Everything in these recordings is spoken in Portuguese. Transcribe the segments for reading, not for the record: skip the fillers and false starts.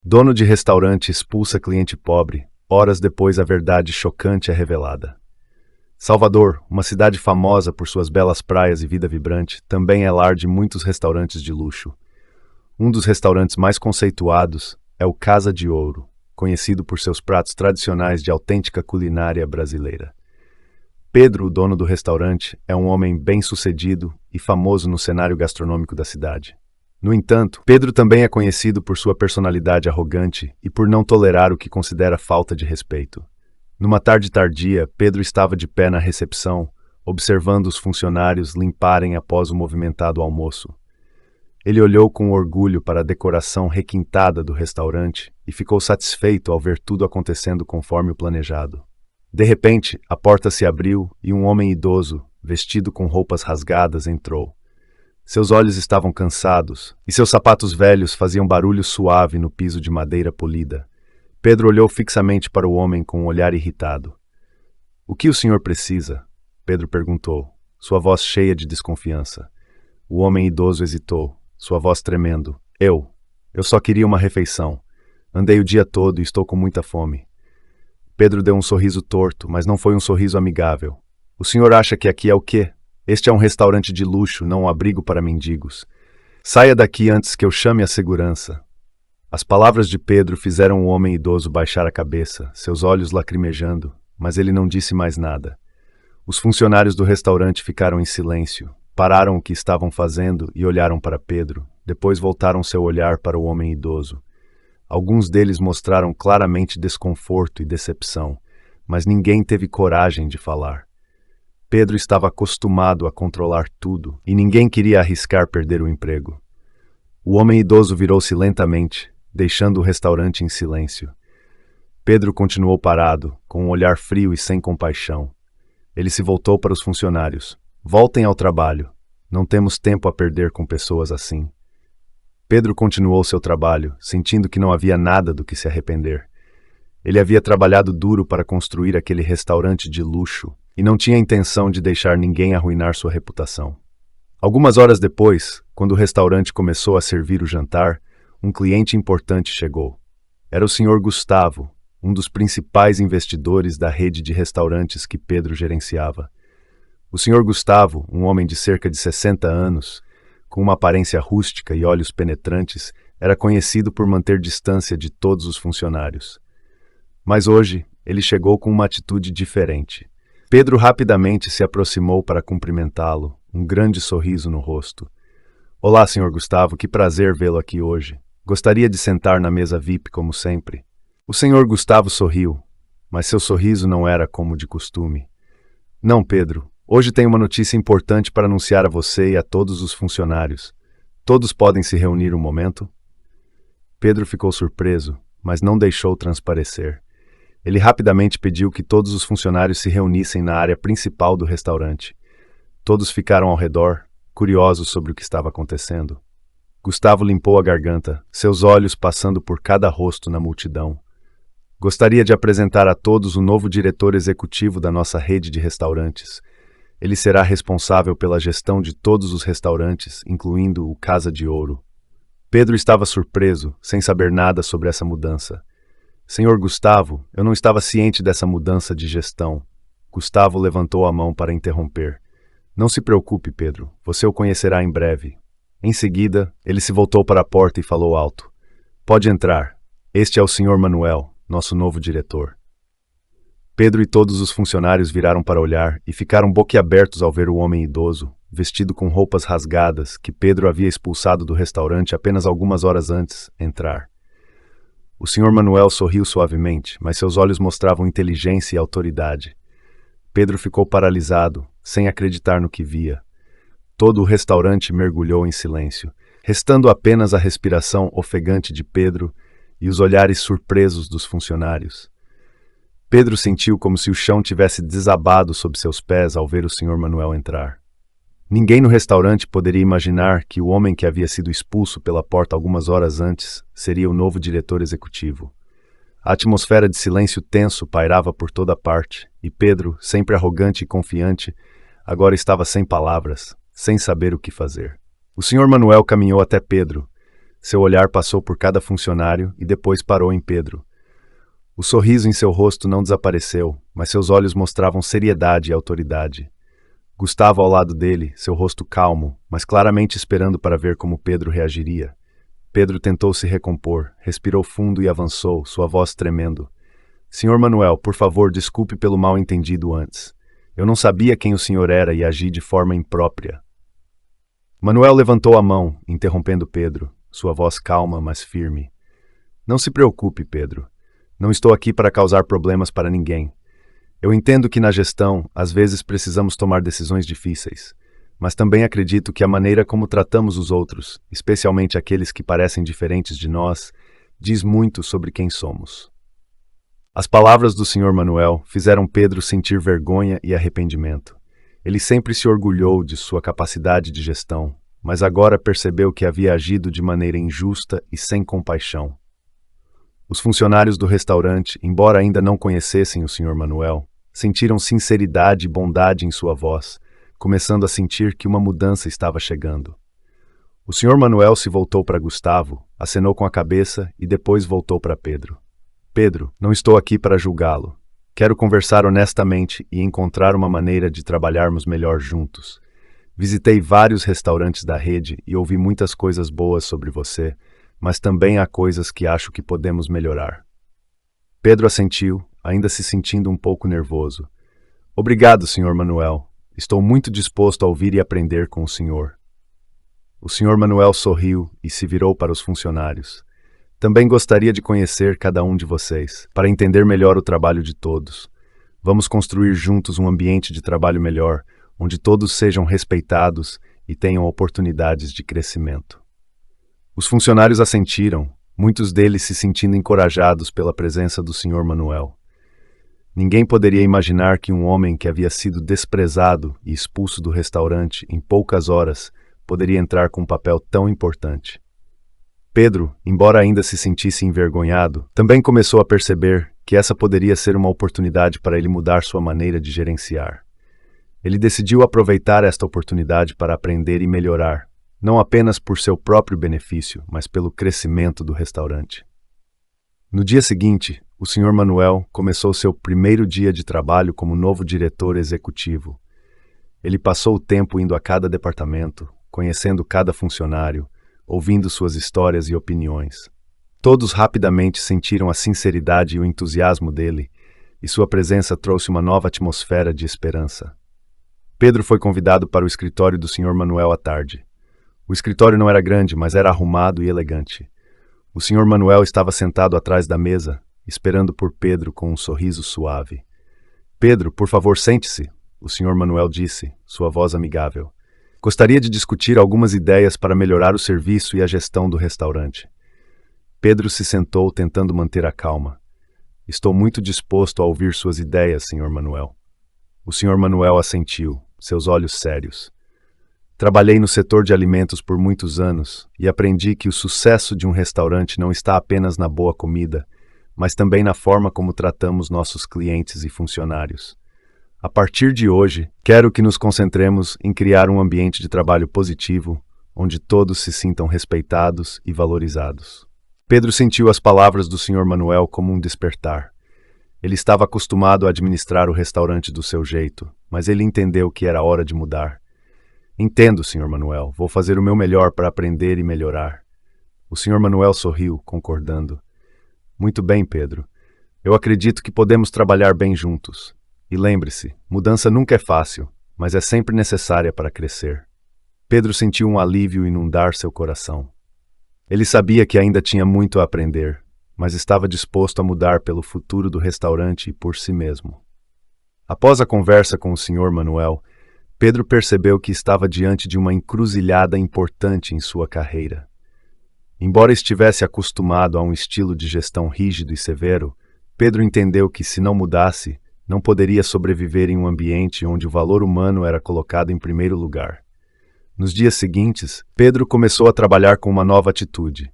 Dono de restaurante expulsa cliente pobre. Horas depois a verdade chocante é revelada. Salvador, uma cidade famosa por suas belas praias e vida vibrante, também é lar de muitos restaurantes de luxo. Um dos restaurantes mais conceituados é o Casa de Ouro, conhecido por seus pratos tradicionais de autêntica culinária brasileira. Pedro, o dono do restaurante, é um homem bem-sucedido e famoso no cenário gastronômico da cidade. No entanto, Pedro também é conhecido por sua personalidade arrogante e por não tolerar o que considera falta de respeito. Numa tarde tardia, Pedro estava de pé na recepção, observando os funcionários limparem após o movimentado almoço. Ele olhou com orgulho para a decoração requintada do restaurante e ficou satisfeito ao ver tudo acontecendo conforme o planejado. De repente, a porta se abriu e um homem idoso, vestido com roupas rasgadas, entrou. Seus olhos estavam cansados e seus sapatos velhos faziam barulho suave no piso de madeira polida. Pedro olhou fixamente para o homem com um olhar irritado. — O que o senhor precisa? Pedro perguntou, sua voz cheia de desconfiança. O homem idoso hesitou, sua voz tremendo. — Eu só queria uma refeição. Andei o dia todo e estou com muita fome. Pedro deu um sorriso torto, mas não foi um sorriso amigável. — O senhor acha que aqui é o quê? Este é um restaurante de luxo, não um abrigo para mendigos. Saia daqui antes que eu chame a segurança. As palavras de Pedro fizeram o homem idoso baixar a cabeça, seus olhos lacrimejando, mas ele não disse mais nada. Os funcionários do restaurante ficaram em silêncio, pararam o que estavam fazendo e olharam para Pedro, depois voltaram seu olhar para o homem idoso. Alguns deles mostraram claramente desconforto e decepção, mas ninguém teve coragem de falar. Pedro estava acostumado a controlar tudo e ninguém queria arriscar perder o emprego. O homem idoso virou-se lentamente, deixando o restaurante em silêncio. Pedro continuou parado, com um olhar frio e sem compaixão. Ele se voltou para os funcionários. — Voltem ao trabalho. Não temos tempo a perder com pessoas assim. Pedro continuou seu trabalho, sentindo que não havia nada do que se arrepender. Ele havia trabalhado duro para construir aquele restaurante de luxo e não tinha intenção de deixar ninguém arruinar sua reputação. Algumas horas depois, quando o restaurante começou a servir o jantar, um cliente importante chegou. Era o Sr. Gustavo, um dos principais investidores da rede de restaurantes que Pedro gerenciava. O Sr. Gustavo, um homem de cerca de 60 anos, com uma aparência rústica e olhos penetrantes, era conhecido por manter distância de todos os funcionários. Mas hoje, ele chegou com uma atitude diferente. Pedro rapidamente se aproximou para cumprimentá-lo, um grande sorriso no rosto. — Olá, Sr. Gustavo, que prazer vê-lo aqui hoje. Gostaria de sentar na mesa VIP como sempre. O Sr. Gustavo sorriu, mas seu sorriso não era como de costume. — Não, Pedro, hoje tenho uma notícia importante para anunciar a você e a todos os funcionários. Todos podem se reunir um momento? Pedro ficou surpreso, mas não deixou transparecer. Ele rapidamente pediu que todos os funcionários se reunissem na área principal do restaurante. Todos ficaram ao redor, curiosos sobre o que estava acontecendo. Gustavo limpou a garganta, seus olhos passando por cada rosto na multidão. — Gostaria de apresentar a todos o novo diretor executivo da nossa rede de restaurantes. Ele será responsável pela gestão de todos os restaurantes, incluindo o Casa de Ouro. Pedro estava surpreso, sem saber nada sobre essa mudança. — Senhor Gustavo, eu não estava ciente dessa mudança de gestão. Gustavo levantou a mão para interromper. — Não se preocupe, Pedro, você o conhecerá em breve. Em seguida, ele se voltou para a porta e falou alto. — Pode entrar. Este é o Sr. Manuel, nosso novo diretor. Pedro e todos os funcionários viraram para olhar e ficaram boquiabertos ao ver o homem idoso, vestido com roupas rasgadas, que Pedro havia expulsado do restaurante apenas algumas horas antes, entrar. O Sr. Manuel sorriu suavemente, mas seus olhos mostravam inteligência e autoridade. Pedro ficou paralisado, sem acreditar no que via. Todo o restaurante mergulhou em silêncio, restando apenas a respiração ofegante de Pedro e os olhares surpresos dos funcionários. Pedro sentiu como se o chão tivesse desabado sob seus pés ao ver o Sr. Manuel entrar. Ninguém no restaurante poderia imaginar que o homem que havia sido expulso pela porta algumas horas antes seria o novo diretor executivo. A atmosfera de silêncio tenso pairava por toda parte, e Pedro, sempre arrogante e confiante, agora estava sem palavras, sem saber o que fazer. O Sr. Manuel caminhou até Pedro. Seu olhar passou por cada funcionário e depois parou em Pedro. O sorriso em seu rosto não desapareceu, mas seus olhos mostravam seriedade e autoridade. Gustavo ao lado dele, seu rosto calmo, mas claramente esperando para ver como Pedro reagiria. Pedro tentou se recompor, respirou fundo e avançou, sua voz tremendo. Senhor Manuel, por favor, desculpe pelo mal-entendido antes. Eu não sabia quem o senhor era e agi de forma imprópria. Manuel levantou a mão, interrompendo Pedro, sua voz calma, mas firme. Não se preocupe, Pedro. Não estou aqui para causar problemas para ninguém. Eu entendo que na gestão, às vezes precisamos tomar decisões difíceis, mas também acredito que a maneira como tratamos os outros, especialmente aqueles que parecem diferentes de nós, diz muito sobre quem somos. As palavras do Sr. Manuel fizeram Pedro sentir vergonha e arrependimento. Ele sempre se orgulhou de sua capacidade de gestão, mas agora percebeu que havia agido de maneira injusta e sem compaixão. Os funcionários do restaurante, embora ainda não conhecessem o Sr. Manuel, sentiram sinceridade e bondade em sua voz, começando a sentir que uma mudança estava chegando. O Sr. Manuel se voltou para Gustavo, acenou com a cabeça e depois voltou para Pedro. Pedro, não estou aqui para julgá-lo. Quero conversar honestamente e encontrar uma maneira de trabalharmos melhor juntos. Visitei vários restaurantes da rede e ouvi muitas coisas boas sobre você, mas também há coisas que acho que podemos melhorar. Pedro assentiu, ainda se sentindo um pouco nervoso. Obrigado, Sr. Manuel. Estou muito disposto a ouvir e aprender com o senhor. O Sr. Manuel sorriu e se virou para os funcionários. Também gostaria de conhecer cada um de vocês, para entender melhor o trabalho de todos. Vamos construir juntos um ambiente de trabalho melhor, onde todos sejam respeitados e tenham oportunidades de crescimento. Os funcionários assentiram, muitos deles se sentindo encorajados pela presença do Sr. Manuel. Ninguém poderia imaginar que um homem que havia sido desprezado e expulso do restaurante em poucas horas poderia entrar com um papel tão importante. Pedro, embora ainda se sentisse envergonhado, também começou a perceber que essa poderia ser uma oportunidade para ele mudar sua maneira de gerenciar. Ele decidiu aproveitar esta oportunidade para aprender e melhorar, não apenas por seu próprio benefício, mas pelo crescimento do restaurante. No dia seguinte, o Sr. Manuel começou seu primeiro dia de trabalho como novo diretor executivo. Ele passou o tempo indo a cada departamento, conhecendo cada funcionário, ouvindo suas histórias e opiniões. Todos rapidamente sentiram a sinceridade e o entusiasmo dele, e sua presença trouxe uma nova atmosfera de esperança. Pedro foi convidado para o escritório do Sr. Manuel à tarde. O escritório não era grande, mas era arrumado e elegante. O Sr. Manuel estava sentado atrás da mesa, esperando por Pedro com um sorriso suave. Pedro, por favor, sente-se, o Sr. Manuel disse, sua voz amigável. Gostaria de discutir algumas ideias para melhorar o serviço e a gestão do restaurante. Pedro se sentou tentando manter a calma. Estou muito disposto a ouvir suas ideias, Sr. Manuel. O Sr. Manuel assentiu, seus olhos sérios. Trabalhei no setor de alimentos por muitos anos e aprendi que o sucesso de um restaurante não está apenas na boa comida, mas também na forma como tratamos nossos clientes e funcionários. A partir de hoje, quero que nos concentremos em criar um ambiente de trabalho positivo, onde todos se sintam respeitados e valorizados. Pedro sentiu as palavras do Sr. Manuel como um despertar. Ele estava acostumado a administrar o restaurante do seu jeito, mas ele entendeu que era hora de mudar. Entendo, Sr. Manuel. Vou fazer o meu melhor para aprender e melhorar. O Sr. Manuel sorriu, concordando. Muito bem, Pedro. Eu acredito que podemos trabalhar bem juntos. E lembre-se, mudança nunca é fácil, mas é sempre necessária para crescer. Pedro sentiu um alívio inundar seu coração. Ele sabia que ainda tinha muito a aprender, mas estava disposto a mudar pelo futuro do restaurante e por si mesmo. Após a conversa com o Sr. Manuel, Pedro percebeu que estava diante de uma encruzilhada importante em sua carreira. Embora estivesse acostumado a um estilo de gestão rígido e severo, Pedro entendeu que, se não mudasse, não poderia sobreviver em um ambiente onde o valor humano era colocado em primeiro lugar. Nos dias seguintes, Pedro começou a trabalhar com uma nova atitude.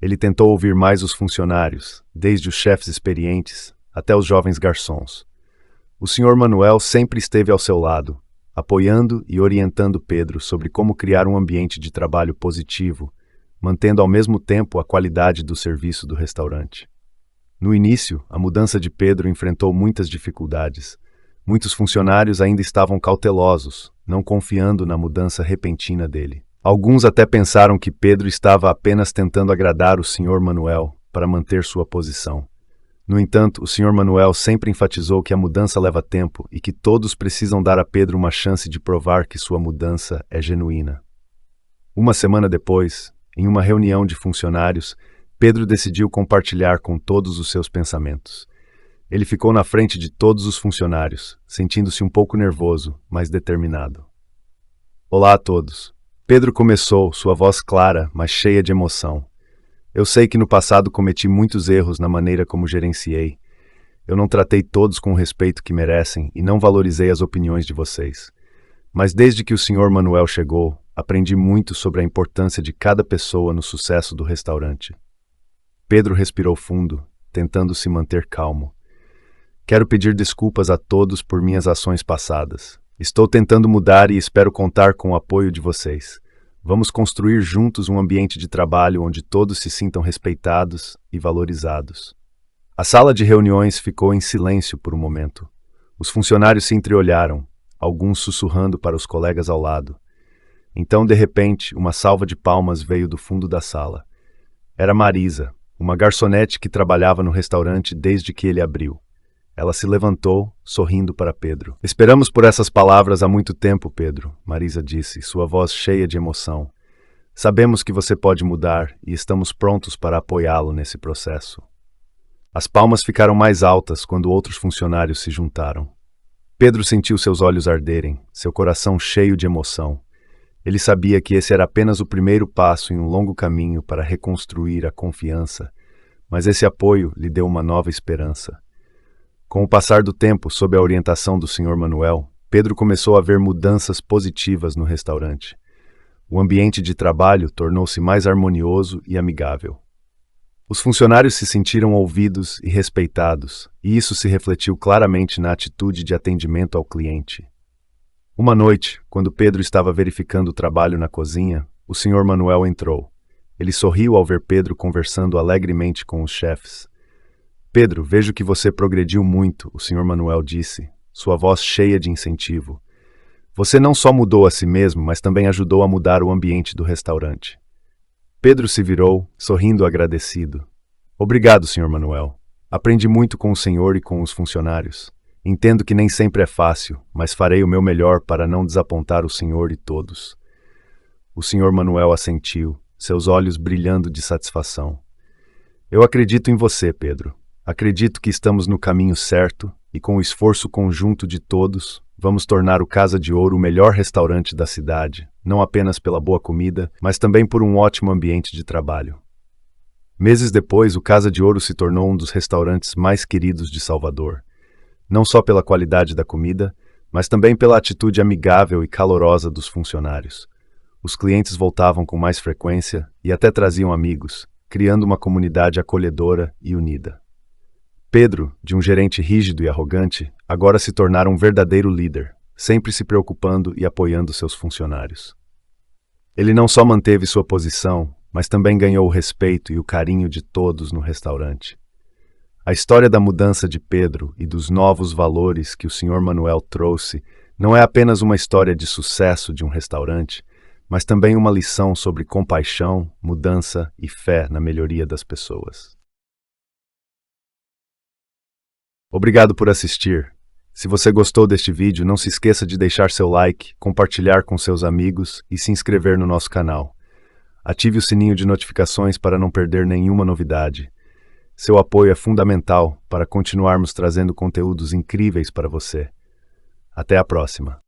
Ele tentou ouvir mais os funcionários, desde os chefes experientes até os jovens garçons. O Sr. Manuel sempre esteve ao seu lado, apoiando e orientando Pedro sobre como criar um ambiente de trabalho positivo, mantendo ao mesmo tempo a qualidade do serviço do restaurante. No início, a mudança de Pedro enfrentou muitas dificuldades. Muitos funcionários ainda estavam cautelosos, não confiando na mudança repentina dele. Alguns até pensaram que Pedro estava apenas tentando agradar o Sr. Manuel para manter sua posição. No entanto, o Sr. Manuel sempre enfatizou que a mudança leva tempo e que todos precisam dar a Pedro uma chance de provar que sua mudança é genuína. Uma semana depois, em uma reunião de funcionários, Pedro decidiu compartilhar com todos os seus pensamentos. Ele ficou na frente de todos os funcionários, sentindo-se um pouco nervoso, mas determinado. Olá a todos. Pedro começou, sua voz clara, mas cheia de emoção. Eu sei que no passado cometi muitos erros na maneira como gerenciei. Eu não tratei todos com o respeito que merecem e não valorizei as opiniões de vocês. Mas desde que o Sr. Manuel chegou, aprendi muito sobre a importância de cada pessoa no sucesso do restaurante. Pedro respirou fundo, tentando se manter calmo. Quero pedir desculpas a todos por minhas ações passadas. Estou tentando mudar e espero contar com o apoio de vocês. Vamos construir juntos um ambiente de trabalho onde todos se sintam respeitados e valorizados. A sala de reuniões ficou em silêncio por um momento. Os funcionários se entreolharam, alguns sussurrando para os colegas ao lado. Então, de repente, uma salva de palmas veio do fundo da sala. Era Marisa, uma garçonete que trabalhava no restaurante desde que ele abriu. Ela se levantou, sorrindo para Pedro. Esperamos por essas palavras há muito tempo, Pedro, Marisa disse, sua voz cheia de emoção. Sabemos que você pode mudar e estamos prontos para apoiá-lo nesse processo. As palmas ficaram mais altas quando outros funcionários se juntaram. Pedro sentiu seus olhos arderem, seu coração cheio de emoção. Ele sabia que esse era apenas o primeiro passo em um longo caminho para reconstruir a confiança, mas esse apoio lhe deu uma nova esperança. Com o passar do tempo, sob a orientação do Sr. Manuel, Pedro começou a ver mudanças positivas no restaurante. O ambiente de trabalho tornou-se mais harmonioso e amigável. Os funcionários se sentiram ouvidos e respeitados, e isso se refletiu claramente na atitude de atendimento ao cliente. Uma noite, quando Pedro estava verificando o trabalho na cozinha, o Sr. Manuel entrou. Ele sorriu ao ver Pedro conversando alegremente com os chefes. Pedro, vejo que você progrediu muito, o Sr. Manuel disse, sua voz cheia de incentivo. Você não só mudou a si mesmo, mas também ajudou a mudar o ambiente do restaurante. Pedro se virou, sorrindo agradecido. Obrigado, Sr. Manuel. Aprendi muito com o senhor e com os funcionários. Entendo que nem sempre é fácil, mas farei o meu melhor para não desapontar o senhor e todos. O Sr. Manuel assentiu, seus olhos brilhando de satisfação. Eu acredito em você, Pedro. Acredito que estamos no caminho certo e, com o esforço conjunto de todos, vamos tornar o Casa de Ouro o melhor restaurante da cidade, não apenas pela boa comida, mas também por um ótimo ambiente de trabalho. Meses depois, o Casa de Ouro se tornou um dos restaurantes mais queridos de Salvador, não só pela qualidade da comida, mas também pela atitude amigável e calorosa dos funcionários. Os clientes voltavam com mais frequência e até traziam amigos, criando uma comunidade acolhedora e unida. Pedro, de um gerente rígido e arrogante, agora se tornara um verdadeiro líder, sempre se preocupando e apoiando seus funcionários. Ele não só manteve sua posição, mas também ganhou o respeito e o carinho de todos no restaurante. A história da mudança de Pedro e dos novos valores que o Sr. Manuel trouxe não é apenas uma história de sucesso de um restaurante, mas também uma lição sobre compaixão, mudança e fé na melhoria das pessoas. Obrigado por assistir. Se você gostou deste vídeo, não se esqueça de deixar seu like, compartilhar com seus amigos e se inscrever no nosso canal. Ative o sininho de notificações para não perder nenhuma novidade. Seu apoio é fundamental para continuarmos trazendo conteúdos incríveis para você. Até a próxima!